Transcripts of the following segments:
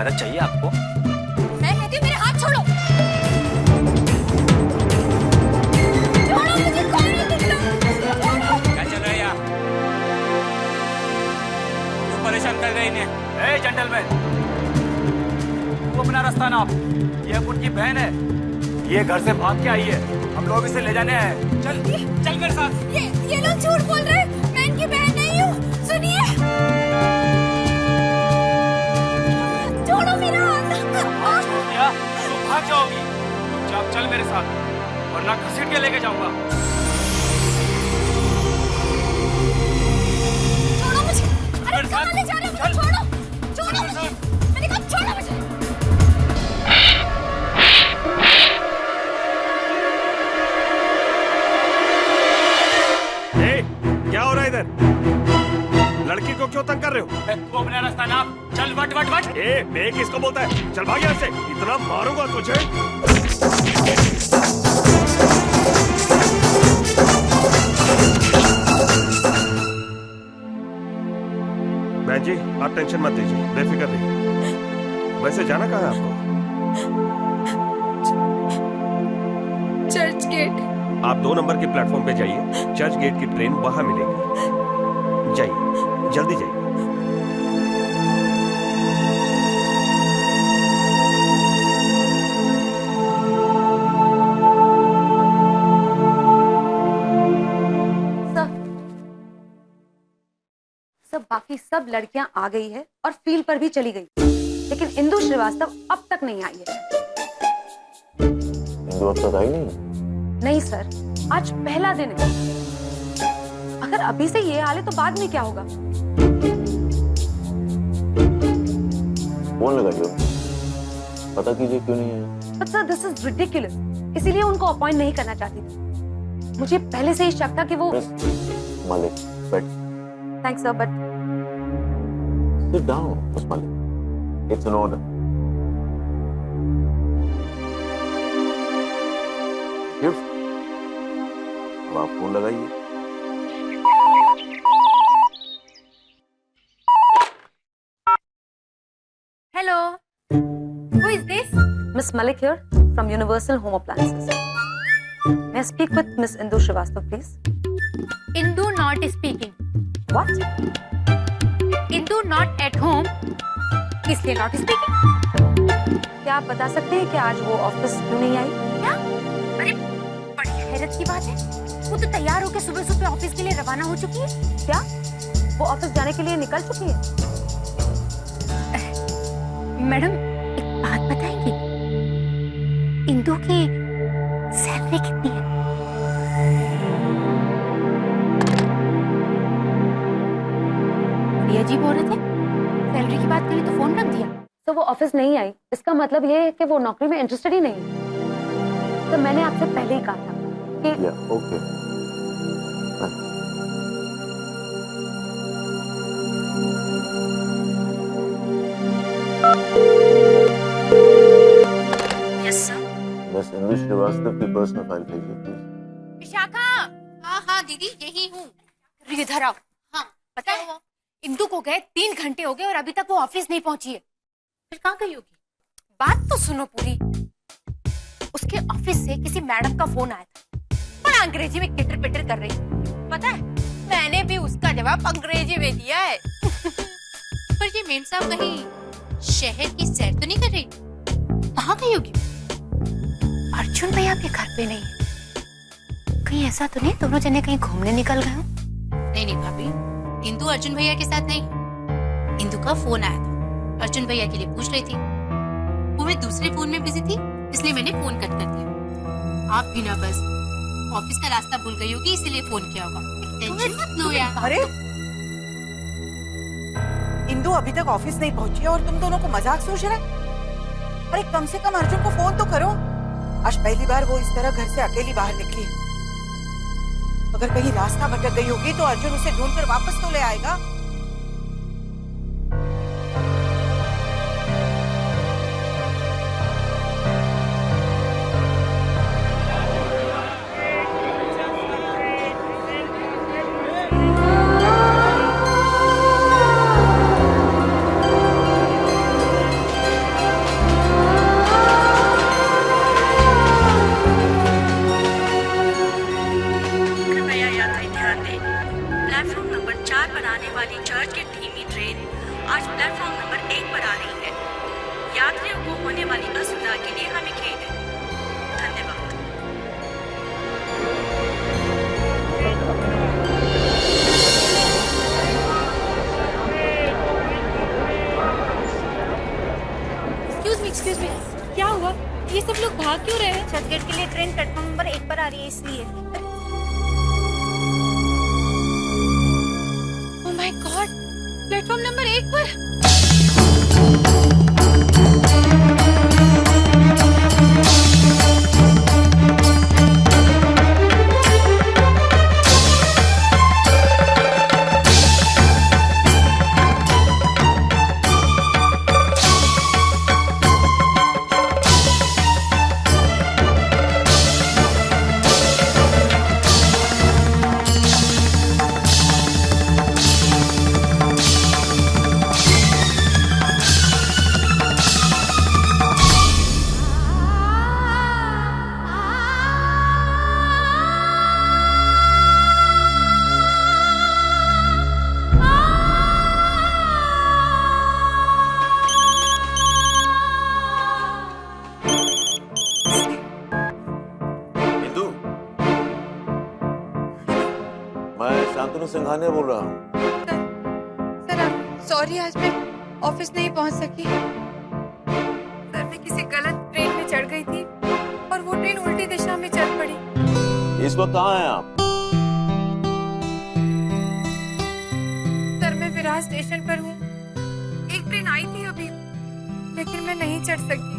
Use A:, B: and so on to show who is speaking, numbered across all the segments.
A: मदद चाहिए आपको?
B: मैं कहती हूँ मेरे हाथ छोड़ो। छोड़ो मुझे, कौन है तुम लोग? छोड़ो।
A: क्या चल रहा है यहाँ? क्यों परेशान कर रहे हैं इन्हें? ए जेंटलमैन, तू अपना रास्ता नाप। ये उनकी बहन है, ये घर से भाग के आई है, हम लोग इसे ले जाने आए हैं। चल चल मेरे साथ।
B: ये लोग झूठ बोल रहे हैं, मैं इनकी बहन नहीं हूँ। सुनिए, छोड़ो मेरा हाथ।
A: क्या तू भाग जाओगी? चुपचाप चल मेरे साथ, वरना घसीट के लेके जाऊंगा।
B: छोड़ो मुझे। अरे कहाँ ले जा रहे हो? मुझे छोड़ो, छोड़ो मुझे। मैंने कहा छोड़ो मुझे।
C: क्या हो रहा है इधर? लड़की को क्यों तंग कर रहे हो?
A: तू अपना रास्ता नाप। चल वट वट वट।
C: बे किसको बोलता है? चल भाग यहाँ से, इतना मारूंगा तुझे। बहन जी, आप टेंशन मत लीजिए, बेफिक्र रहिए। वैसे जाना कहाँ है आपको?
B: Church gate.
C: आप 2 नंबर के प्लेटफॉर्म पे जाइए, चर्च गेट की ट्रेन वहां मिलेगी। जाइए, जल्दी जाइए।
D: सब बाकी सब लड़कियां आ गई है और फील्ड पर भी चली गई, लेकिन इंदु श्रीवास्तव अब तक नहीं आई है।
E: इंदु अब तक आई नहीं?
D: नहीं सर, आज पहला दिन है। अगर अभी से ये हाल है तो बाद में क्या होगा?
E: फोन लगाइए, पता कीजिए क्यों नहीं आया।
D: But sir, this is ridiculous. इसीलिए उनको अपॉइंट नहीं करना चाहती थी। मुझे पहले से ही शक था कि वो।
E: मालिक, बैठ।
D: Thanks sir, but
E: sit down, Miss Malik. It's an order. Give. अब आप फोन लगाइए।
D: Hello. Who is this? Miss Malik here from Universal Home Appliances. May I speak with Miss Indu Srivastav, please?
B: Indu not speaking.
D: What?
B: Indu not at home. इसलिए not speaking.
D: क्या आप बता सकते हैं कि आज वो ऑफिस क्यों नहीं आई?
B: क्या? अरे बड़ी हैरत की बात है, वो तो तैयार होकर सुबह सुबह ऑफिस के लिए रवाना हो चुकी है।
D: क्या वो ऑफिस जाने के लिए निकल चुकी है?
B: मैडम, एक बात बताएंगी? इंदु की सैलरी कितनी है? ये अजीब औरत है, सैलरी की बात करी तो फोन रख दिया।
D: तो वो ऑफिस नहीं आई, इसका मतलब ये है कि वो नौकरी में इंटरेस्टेड ही नहीं है। तो मैंने आपसे पहले ही कहा था कि
E: ओके।
D: Yes sir.
E: बस इंदु श्रीवास्तव की पर्सनल फाइल भेजिए प्लीज।
B: विशाखा। हाँ दीदी, यही हूँ। इधर आओ। हाँ, पता है इंदु को गए 3 घंटे हो गए और अभी तक वो ऑफिस नहीं पहुंची है। फिर कहाँ गई होगी? बात तो सुनो पूरी। उसके ऑफिस से किसी मैडम का फोन आया था, बड़ा अंग्रेजी में किटर पिटर कर रही थी। पता है, मैंने भी उसका जवाब अंग्रेजी में दिया है।
F: पर ये मेम साहब कहीं शहर की सैर तो नहीं कर रही?
B: कहाँ गई होगी? अर्जुन भैया के घर पे नहीं है। कहीं ऐसा तो नहीं दोनों जने कहीं घूमने निकल गए हो?
F: नहीं भाभी, इंदु अर्जुन भैया के साथ नहीं। इंदु का फोन आया था, अर्जुन भैया के लिए पूछ रही थी। वो मैं दूसरे फोन में बिजी थी, इसलिए मैंने फोन कट कर दिया। आप भी ना बस ऑफिस का रास्ता भूल गई होगी, इसीलिए फोन किया होगा। टेंशन मत लो यार।
G: अरे इंदु अभी तक ऑफिस नहीं पहुंची है और तुम दोनों को मजाक सूझ रहा है? अरे कम से कम अर्जुन को फोन तो करो। आज पहली बार वो इस तरह घर से अकेली बाहर निकली। अगर कहीं रास्ता भटक गई होगी तो अर्जुन उसे ढूंढकर वापस तो ले आएगा।
H: आने वाली चर्च गेट धीमी ट्रेन आज प्लेटफॉर्म नंबर 1 पर आ रही है। यात्रियों को होने वाली असुविधा के लिए हमें खेद है। धन्यवाद।
B: एक्सक्यूज मी, क्या हुआ? ये सब लोग भाग क्यों रहे हैं?
I: चर्च गेट के लिए ट्रेन प्लेटफॉर्म नंबर 1 पर आ रही है इसलिए।
B: Oh my God, platform number 1 पर।
E: सिंघानिया बोल रहा हूँ।
B: सर सॉरी, आज मैं ऑफिस नहीं पहुंच सकी। सर मैं किसी गलत ट्रेन में चढ़ गई थी और वो ट्रेन उल्टी दिशा में चल पड़ी।
E: इस वक्त कहाँ हैं आप?
B: सर मैं विरार स्टेशन पर हूँ। एक ट्रेन आई थी अभी, लेकिन मैं नहीं चढ़ सकी।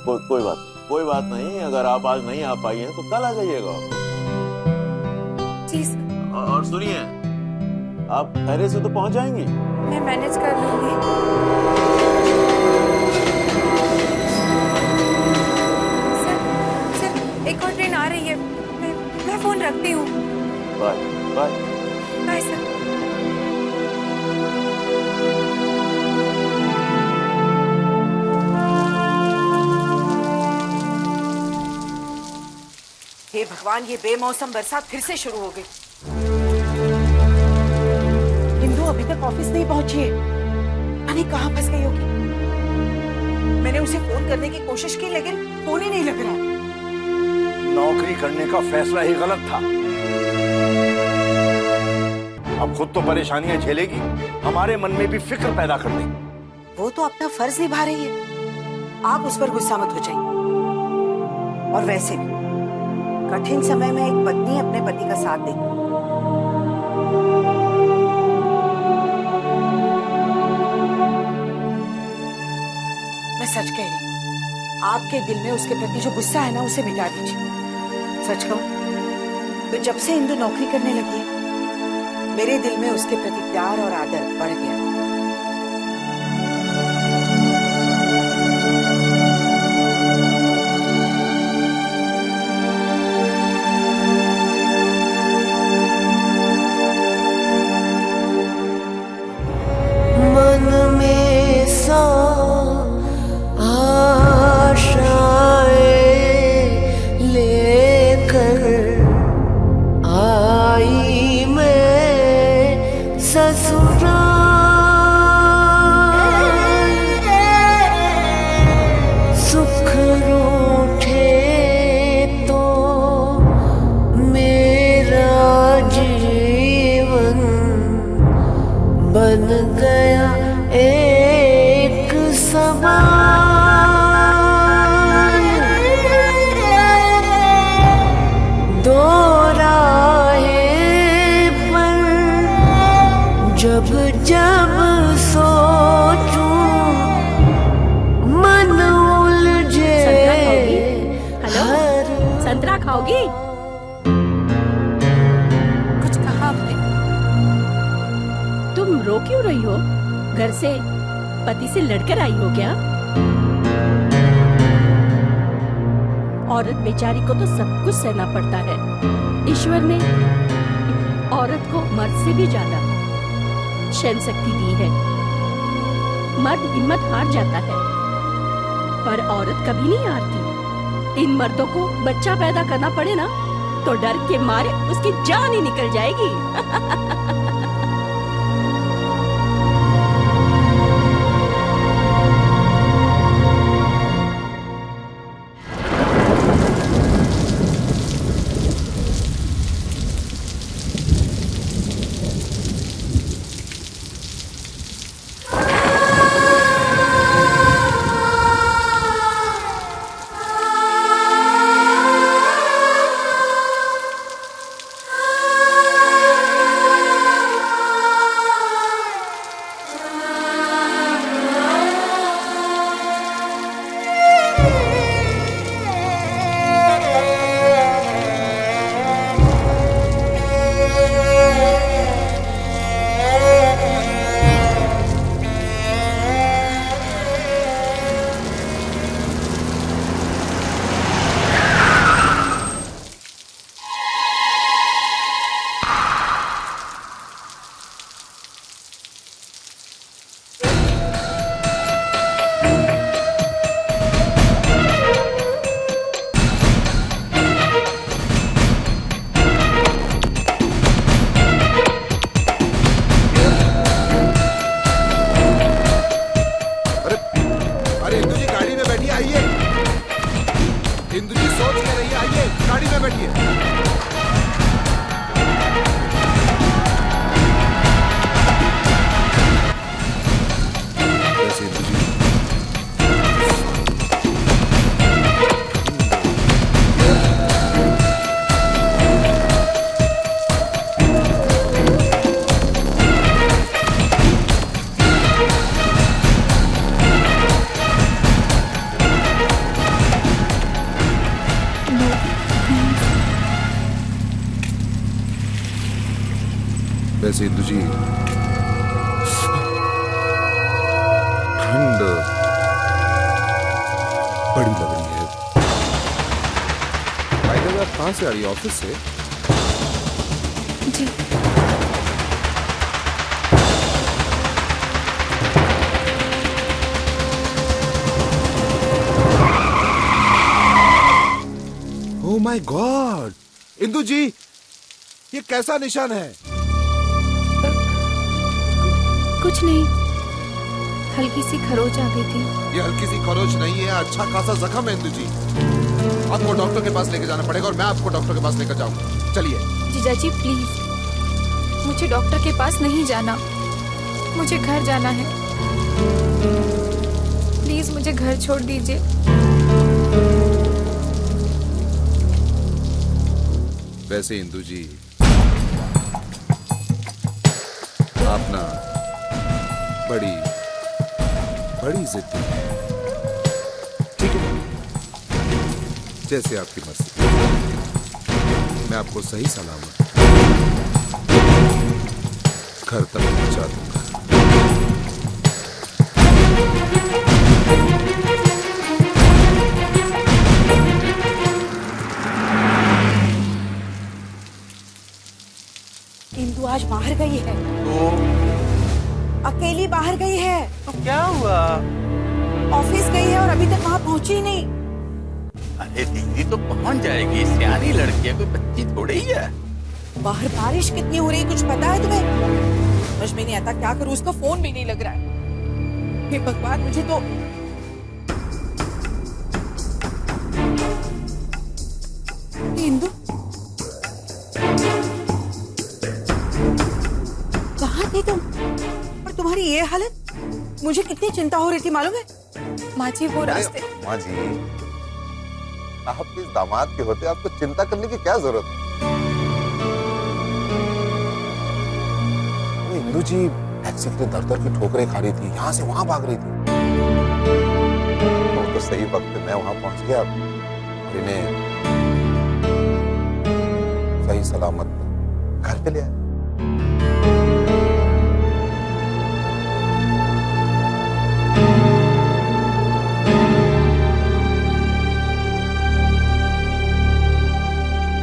E: कोई बात नहीं। अगर आप आज नहीं आ पाई हैं तो कल आ जाइएगा।
B: जी सर।
E: और सुनिए, आप खैरियत से तो पहुंच जाएंगी?
B: मैं मैनेज कर लूंगी। सर एक और ट्रेन आ रही है, मैं फोन रखती हूँ।
E: Bye bye
B: bye sir.
G: हे भगवान, ये बेमौसम बरसात फिर से शुरू हो गई। इंदु अभी तक ऑफिस नहीं पहुंची है, पता नहीं कहाँ फंस गई होगी। मैंने उसे फोन करने की कोशिश की लेकिन फोन ही नहीं लग रहा।
J: नौकरी करने का फैसला ही गलत था। अब खुद तो परेशानियां झेलेगी, हमारे मन में भी फिक्र पैदा कर देगी।
G: वो तो अपना फर्ज निभा रही है, आप उस पर गुस्सा मत हो जाइए। और वैसे भी कठिन समय में एक पत्नी अपने पति का साथ देगी। मैं सच कह रही हूँ, आपके दिल में उसके प्रति जो गुस्सा है ना, उसे मिटा दीजिए। सच कहूं तो जब से इंदु नौकरी करने लगी है, मेरे दिल में उसके प्रति प्यार और आदर बढ़ गया।
B: कुछ कहा आपने?
K: तुम रो क्यों रही हो? घर से पति से लड़कर आई हो क्या? औरत बेचारी को तो सब कुछ सहना पड़ता है। ईश्वर ने औरत को मर्द से भी ज्यादा सहन शक्ति दी है। मर्द हिम्मत हार जाता है, पर औरत कभी नहीं हारती। इन मर्दों को बच्चा पैदा करना पड़े ना, तो डर के मारे उसकी जान ही निकल जाएगी।
L: वैसे इंदु जी, ठंड बड़ी लग रही है। भाई आप कहाँ से आ रही है? ऑफिस से?
B: जी।
L: ओह माय गॉड, इंदु जी, ये कैसा निशान है?
B: कुछ नहीं, हल्की सी खरोच आ गई थी।
L: ये हल्की सी खरोच नहीं है, अच्छा खासा जख्म है इंदु जी। आपको डॉक्टर के पास लेके जाना पड़ेगा और मैं आपको डॉक्टर के पास लेकर जाऊंगा। चलिए।
B: जीजा जी प्लीज, मुझे डॉक्टर के पास नहीं जाना, मुझे घर जाना है। प्लीज मुझे घर छोड़ दीजिए।
L: वैसे इंदु जी, आप ना बड़ी जिद्दी है। ठीक है, जैसे आपकी मर्जी, मैं आपको सही सलामत घर तक पहुंचा दूंगा।
G: इंदु आज बाहर गई है।
J: तो
G: अकेली बाहर गई है।
J: तो क्या हुआ?
G: ऑफिस गई है और अभी तक वहाँ पहुंची नहीं।
J: अरे दीदी तो पहुंच जाएगी, सियानी लड़की है, कोई बच्ची थोड़ी ही है।
G: बाहर बारिश कितनी हो रही है, कुछ पता है तुम्हें? समझ में नहीं आता क्या करूं, उसका फोन भी नहीं लग रहा है। हे भगवान, मुझे तो इंदु कहाँ थी तुम? और तुम्हारी ये हालत, मुझे कितनी चिंता हो रही थी मालूम है? माँ जी वो रास्ते।
L: माँ जी, आप इस दामाद के होते आपको चिंता करने की क्या जरूरत है? इंदु जी टैक्सी के दर की ठोकरें खा रही थी, यहाँ से वहां भाग रही थी। तो सही वक्त पे मैं वहां पहुंच गया और इन्हें सही सलामत घर पे ले आया।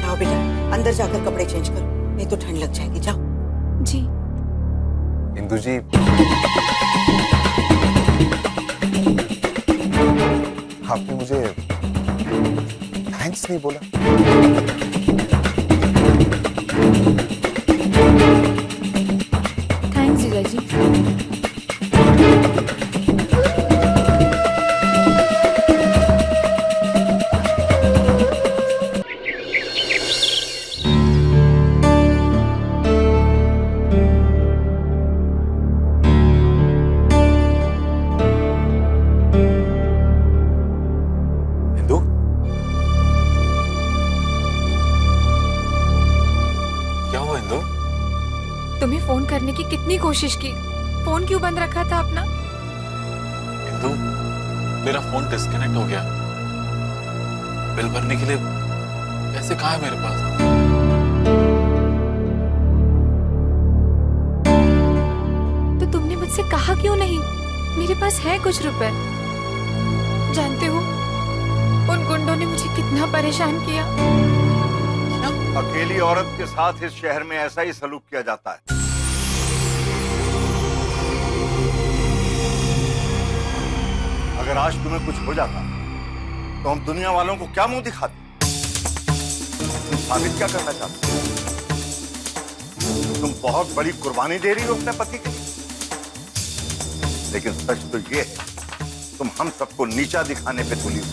G: जाओ बेटा, अंदर जाकर कपड़े चेंज करो, नहीं तो ठंड लग जाएगी। जाओ।
B: जी।
L: इंदु जी, आपने मुझे थैंक्स नहीं बोला।
B: थैंक्स जीजा जी। तुम्हें फोन करने की कितनी कोशिश की, फोन क्यों बंद रखा था अपना?
M: इंदु, मेरा फोन डिस्कनेक्ट हो गया। बिल भरने के लिए पैसे कहाँ है मेरे पास?
B: तो तुमने मुझसे कहा क्यों नहीं? मेरे पास है कुछ रुपए। जानते हो उन गुंडों ने मुझे कितना परेशान किया।
J: अकेली औरत के साथ इस शहर में ऐसा ही सलूक किया जाता है। अगर आज तुम्हें कुछ हो जाता तो हम दुनिया वालों को क्या मुंह दिखाते? तुम साबित क्या करना चाहते हो? तुम बहुत बड़ी कुर्बानी दे रही हो अपने पति के लिए, लेकिन सच तो ये है तुम हम सबको नीचा दिखाने पे तुली हो।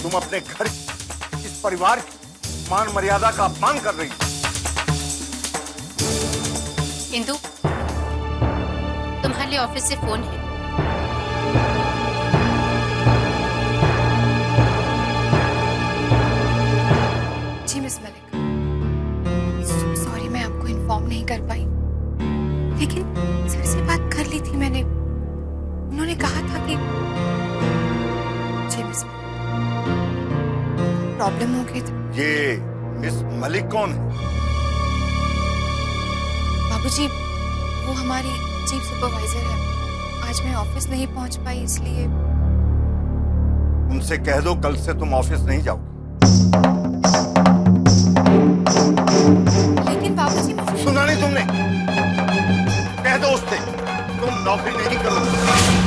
J: तुम अपने घर, इस परिवार की मान मर्यादा का अपमान कर रही हो।
F: इंदु, तुम्हारे लिए ऑफिस से फोन है।
B: जी मिस मलिक, सॉरी मैं आपको इन्फॉर्म नहीं कर पाई, लेकिन सर से बात कर ली थी मैंने। उन्होंने कहा था कि जी मिस प्रॉब्लम हो गई थी।
J: ये मिस मलिक कौन है?
B: बाबूजी, वो हमारी चीफ सुपरवाइजर है। आज मैं ऑफिस नहीं पहुंच पाई, इसलिए।
J: उनसे कह दो कल से तुम ऑफिस नहीं जाओगे।
B: लेकिन बाबूजी,
J: सुना नहीं तुमने? कह दो उससे तुम नौकरी नहीं करोगे।